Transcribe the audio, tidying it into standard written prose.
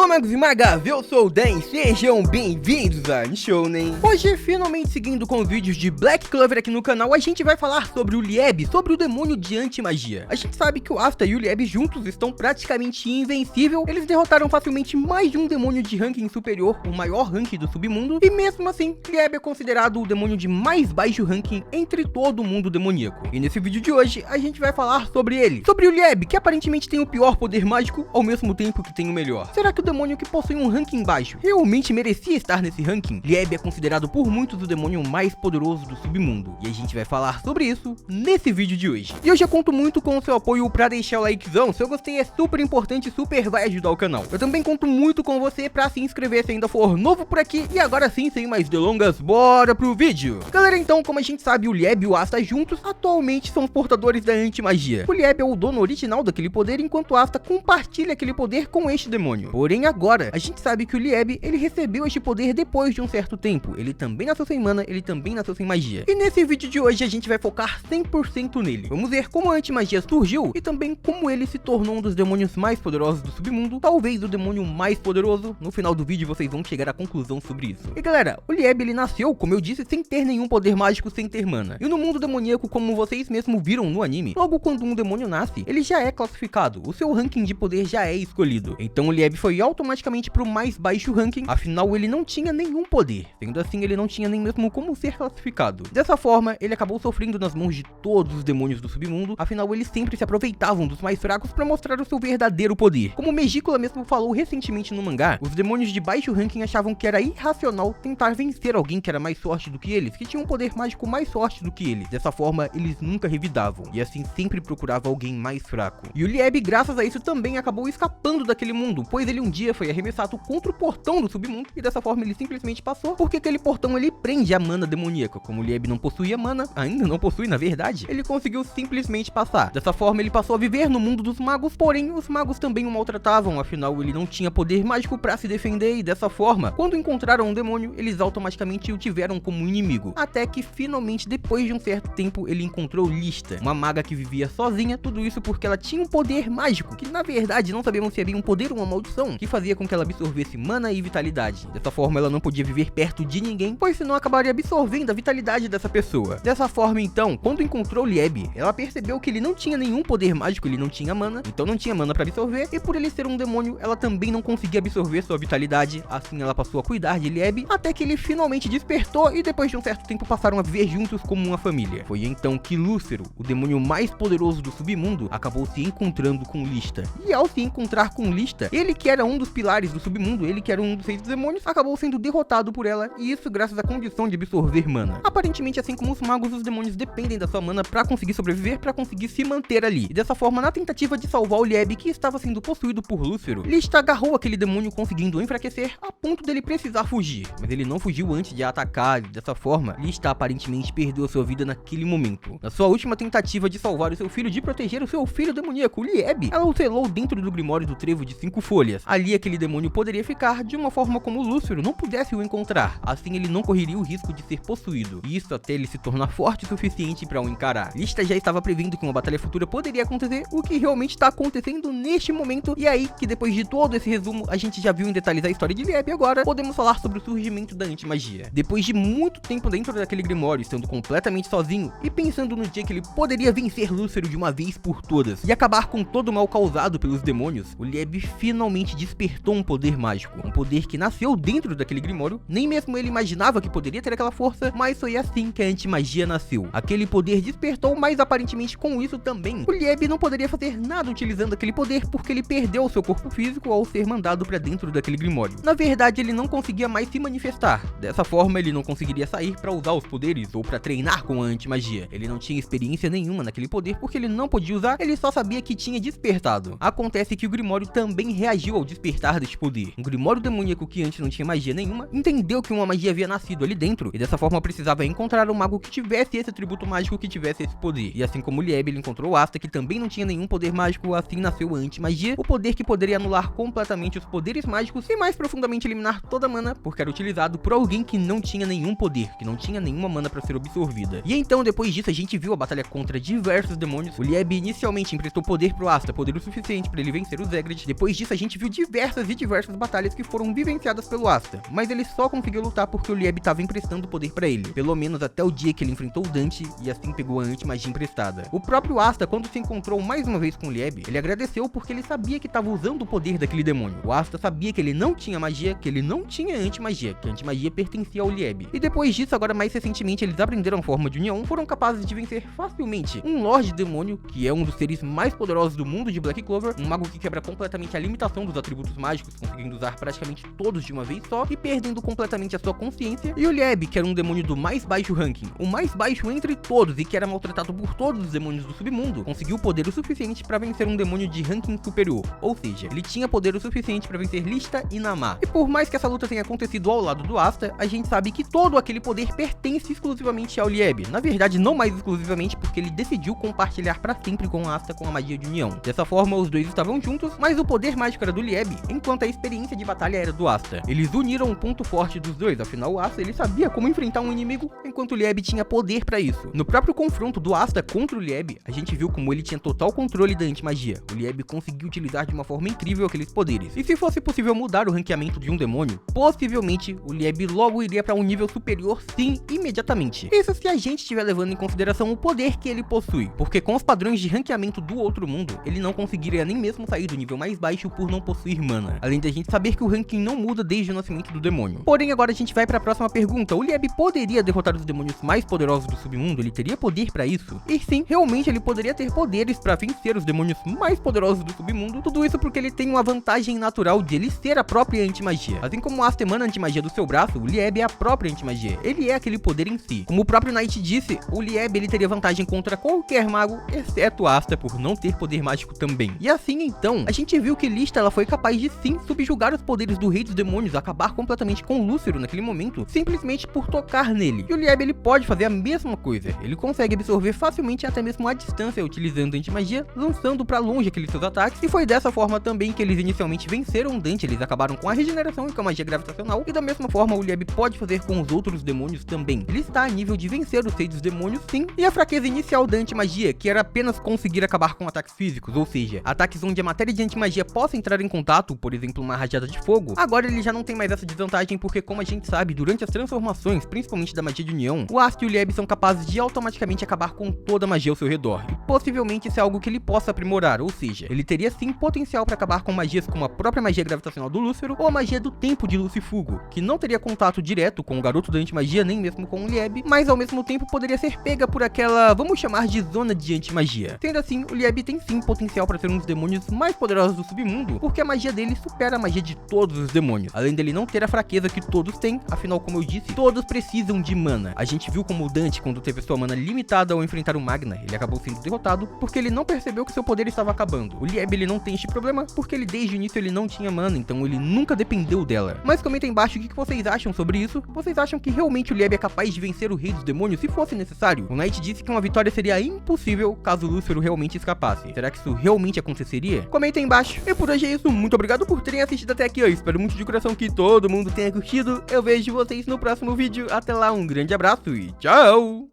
Olá magos e magas, eu sou o Dan, sejam bem-vindos a Nishounen. Hoje, finalmente seguindo com os vídeos de Black Clover aqui no canal, a gente vai falar sobre o Lieb, sobre o demônio de anti-magia. A gente sabe que o Asta e o Lieb juntos estão praticamente invencível, eles derrotaram facilmente mais de um demônio de ranking superior, o maior ranking do submundo, e mesmo assim, Lieb é considerado o demônio de mais baixo ranking entre todo o mundo demoníaco. E nesse vídeo de hoje, a gente vai falar sobre ele, sobre o Lieb, que aparentemente tem o pior poder mágico, ao mesmo tempo que tem o melhor. Será que o demônio que possui um ranking baixo realmente merecia estar nesse ranking? Lieb é considerado por muitos o demônio mais poderoso do submundo, e a gente vai falar sobre isso nesse vídeo de hoje. E eu já conto muito com o seu apoio pra deixar o likezão, se eu gostei é super importante e super vai ajudar o canal. Eu também conto muito com você pra se inscrever se ainda for novo por aqui, e agora sim, sem mais delongas, bora pro vídeo. Galera, então, como a gente sabe, o Lieb e o Asta juntos atualmente são os portadores da anti-magia. O Lieb é o dono original daquele poder, enquanto o Asta compartilha aquele poder com este demônio. Porém, agora, a gente sabe que o Lieb, ele recebeu este poder depois de um certo tempo. Ele também nasceu sem mana, ele também nasceu sem magia. E nesse vídeo de hoje, a gente vai focar 100% nele. Vamos ver como a anti-magia surgiu e também como ele se tornou um dos demônios mais poderosos do submundo, talvez o demônio mais poderoso. No final do vídeo, vocês vão chegar à conclusão sobre isso. E galera, o Lieb, ele nasceu, como eu disse, sem ter nenhum poder mágico, sem ter mana. E no mundo demoníaco, como vocês mesmos viram no anime, logo quando um demônio nasce, ele já é classificado, o seu ranking de poder já é escolhido. Então o Lieb foi automaticamente pro mais baixo ranking, afinal ele não tinha nenhum poder, sendo assim ele não tinha nem mesmo como ser classificado. Dessa forma, ele acabou sofrendo nas mãos de todos os demônios do submundo, afinal eles sempre se aproveitavam dos mais fracos para mostrar o seu verdadeiro poder. Como Megícola mesmo falou recentemente no mangá, os demônios de baixo ranking achavam que era irracional tentar vencer alguém que era mais forte do que eles, que tinha um poder mágico mais forte do que eles. Dessa forma, eles nunca revidavam, e assim sempre procuravam alguém mais fraco. E o Lieb, graças a isso, também acabou escapando daquele mundo, pois ele um dia foi arremessado contra o portão do submundo, e dessa forma ele simplesmente passou, porque aquele portão ele prende a mana demoníaca. Como o Lieb não possuía mana, ainda não possui na verdade, ele conseguiu simplesmente passar. Dessa forma ele passou a viver no mundo dos magos, porém os magos também o maltratavam, afinal ele não tinha poder mágico pra se defender, e dessa forma, quando encontraram um demônio, eles automaticamente o tiveram como inimigo. Até que finalmente, depois de um certo tempo, ele encontrou Lista, uma maga que vivia sozinha, tudo isso porque ela tinha um poder mágico, que na verdade não sabíamos se havia um poder ou uma maldição, que fazia com que ela absorvesse mana e vitalidade. Dessa forma ela não podia viver perto de ninguém, pois senão acabaria absorvendo a vitalidade dessa pessoa. Dessa forma então, quando encontrou Lieb, ela percebeu que ele não tinha nenhum poder mágico, ele não tinha mana, então não tinha mana para absorver, e por ele ser um demônio, ela também não conseguia absorver sua vitalidade. Assim ela passou a cuidar de Lieb, até que ele finalmente despertou, e depois de um certo tempo passaram a viver juntos como uma família. Foi então que Lúcero, o demônio mais poderoso do submundo, acabou se encontrando com Lista. E ao se encontrar com Lista, ele que era um dos pilares do submundo, ele que era um dos 6 demônios, acabou sendo derrotado por ela, e isso graças à condição de absorver mana. Aparentemente, assim como os magos, os demônios dependem da sua mana pra conseguir sobreviver, pra conseguir se manter ali. E dessa forma, na tentativa de salvar o Lieb, que estava sendo possuído por Lúcero, Lista agarrou aquele demônio, conseguindo o enfraquecer a ponto dele precisar fugir. Mas ele não fugiu antes de atacar, e dessa forma, Lista aparentemente perdeu a sua vida naquele momento. Na sua última tentativa de salvar o seu filho, de proteger o seu filho demoníaco, Lieb, ela o selou dentro do Grimório do Trevo de 5 folhas. Ali aquele demônio poderia ficar de uma forma como Lúcero não pudesse o encontrar, assim ele não correria o risco de ser possuído, e isso até ele se tornar forte o suficiente para o encarar. Lista já estava prevendo que uma batalha futura poderia acontecer, o que realmente está acontecendo neste momento, e aí que depois de todo esse resumo, a gente já viu em detalhes a história de Lieb, e agora podemos falar sobre o surgimento da anti-magia. Depois de muito tempo dentro daquele Grimório, estando completamente sozinho, e pensando no dia que ele poderia vencer Lúcero de uma vez por todas, e acabar com todo o mal causado pelos demônios, o Lieb finalmente despertou um poder mágico, um poder que nasceu dentro daquele Grimório, nem mesmo ele imaginava que poderia ter aquela força, mas foi assim que a anti-magia nasceu. Aquele poder despertou, mas aparentemente com isso também, o Lieb não poderia fazer nada utilizando aquele poder, porque ele perdeu o seu corpo físico ao ser mandado para dentro daquele Grimório. Na verdade, ele não conseguia mais se manifestar. Dessa forma, ele não conseguiria sair para usar os poderes ou para treinar com a anti-magia. Ele não tinha experiência nenhuma naquele poder, porque ele não podia usar, ele só sabia que tinha despertado. Acontece que o Grimório também reagiu ao despertar deste poder. Um Grimório demoníaco que antes não tinha magia nenhuma, entendeu que uma magia havia nascido ali dentro, e dessa forma precisava encontrar um mago que tivesse esse atributo mágico, que tivesse esse poder. E assim como o Lieb, ele encontrou o Asta, que também não tinha nenhum poder mágico, assim nasceu a anti-magia, o poder que poderia anular completamente os poderes mágicos e mais profundamente eliminar toda a mana, porque era utilizado por alguém que não tinha nenhum poder, que não tinha nenhuma mana para ser absorvida. E então, depois disso, a gente viu a batalha contra diversos demônios. O Lieb inicialmente emprestou poder pro Asta, poder o suficiente para ele vencer o Zegret. Depois disso, a gente viu diversos diversas e diversas batalhas que foram vivenciadas pelo Asta, mas ele só conseguiu lutar porque o Lieb estava emprestando poder pra ele, pelo menos até o dia que ele enfrentou o Dante e assim pegou a anti-magia emprestada. O próprio Asta, quando se encontrou mais uma vez com o Lieb, ele agradeceu porque ele sabia que estava usando o poder daquele demônio. O Asta sabia que ele não tinha magia, que ele não tinha anti-magia, que a anti-magia pertencia ao Lieb. E depois disso, agora mais recentemente, eles aprenderam a forma de união, foram capazes de vencer facilmente um Lorde Demônio, que é um dos seres mais poderosos do mundo de Black Clover, um mago que quebra completamente a limitação dos atributos mágicos, conseguindo usar praticamente todos de uma vez só e perdendo completamente a sua consciência, e o Lieb, que era um demônio do mais baixo ranking, o mais baixo entre todos e que era maltratado por todos os demônios do submundo, conseguiu poder o suficiente para vencer um demônio de ranking superior, ou seja, ele tinha poder o suficiente para vencer Lista e Namah. E por mais que essa luta tenha acontecido ao lado do Asta, a gente sabe que todo aquele poder pertence exclusivamente ao Lieb. Na verdade, não mais exclusivamente, porque ele decidiu compartilhar para sempre com a Asta com a magia de união. Dessa forma, os dois estavam juntos, mas o poder mágico era do Lieb, enquanto a experiência de batalha era do Asta. Eles uniram um ponto forte dos dois, afinal o Asta ele sabia como enfrentar um inimigo, enquanto o Lieb tinha poder para isso. No próprio confronto do Asta contra o Lieb, a gente viu como ele tinha total controle da anti-magia. O Lieb conseguiu utilizar de uma forma incrível aqueles poderes. E se fosse possível mudar o ranqueamento de um demônio, possivelmente o Lieb logo iria para um nível superior sim, imediatamente. Isso se a gente estiver levando em consideração o poder que ele possui, porque com os padrões de ranqueamento do outro mundo, ele não conseguiria nem mesmo sair do nível mais baixo por não possuir mana, além da gente saber que o ranking não muda desde o nascimento do demônio. Porém, agora a gente vai para a próxima pergunta: o Lieb poderia derrotar os demônios mais poderosos do submundo? Ele teria poder para isso? E sim, realmente ele poderia ter poderes para vencer os demônios mais poderosos do submundo, tudo isso porque ele tem uma vantagem natural de ele ser a própria anti-magia. Assim como o Asta emana a anti-magia do seu braço, o Lieb é a própria anti-magia, ele é aquele poder em si. Como o próprio Knight disse, o Lieb ele teria vantagem contra qualquer mago, exceto Asta, por não ter poder mágico também. E assim então, a gente viu que Lista ela foi capaz de sim subjugar os poderes do Rei dos Demônios, acabar completamente com Lúcero naquele momento, simplesmente por tocar nele. E o Lieb ele pode fazer a mesma coisa, ele consegue absorver facilmente até mesmo a distância utilizando anti-magia, lançando pra longe aqueles seus ataques, e foi dessa forma também que eles inicialmente venceram Dante, eles acabaram com a regeneração e com a magia gravitacional, e da mesma forma o Lieb pode fazer com os outros demônios também. Ele está a nível de vencer os Reis dos Demônios sim, e a fraqueza inicial da anti-magia, que era apenas conseguir acabar com ataques físicos, ou seja, ataques onde a matéria de anti-magia possa entrar em contato, por exemplo uma rajada de fogo, agora ele já não tem mais essa desvantagem porque, como a gente sabe, durante as transformações, principalmente da magia de união, o Asta e o Lieb são capazes de automaticamente acabar com toda a magia ao seu redor, e possivelmente isso é algo que ele possa aprimorar, ou seja, ele teria sim potencial para acabar com magias como a própria magia gravitacional do Lúcero ou a magia do tempo de Lucifugo, que não teria contato direto com o garoto da anti-magia nem mesmo com o Lieb, mas ao mesmo tempo poderia ser pega por aquela, vamos chamar de zona de anti-magia. Sendo assim, o Lieb tem sim potencial para ser um dos demônios mais poderosos do submundo, porque a magia dele supera a magia de todos os demônios, além dele não ter a fraqueza que todos têm, afinal, como eu disse, todos precisam de mana. A gente viu como o Dante, quando teve sua mana limitada ao enfrentar o Magna, ele acabou sendo derrotado porque ele não percebeu que seu poder estava acabando. O Lieb ele não tem este problema porque ele desde o início ele não tinha mana, então ele nunca dependeu dela. Mas comenta aí embaixo o que vocês acham sobre isso. Vocês acham que realmente o Lieb é capaz de vencer o Rei dos Demônios se fosse necessário? O Knight disse que uma vitória seria impossível caso o Lúcero realmente escapasse. Será que isso realmente aconteceria? Comenta aí embaixo. E por hoje é isso, muito obrigado por terem assistido até aqui. Eu espero muito de coração que todo mundo tenha curtido. Eu vejo vocês no próximo vídeo. Até lá, um grande abraço e tchau!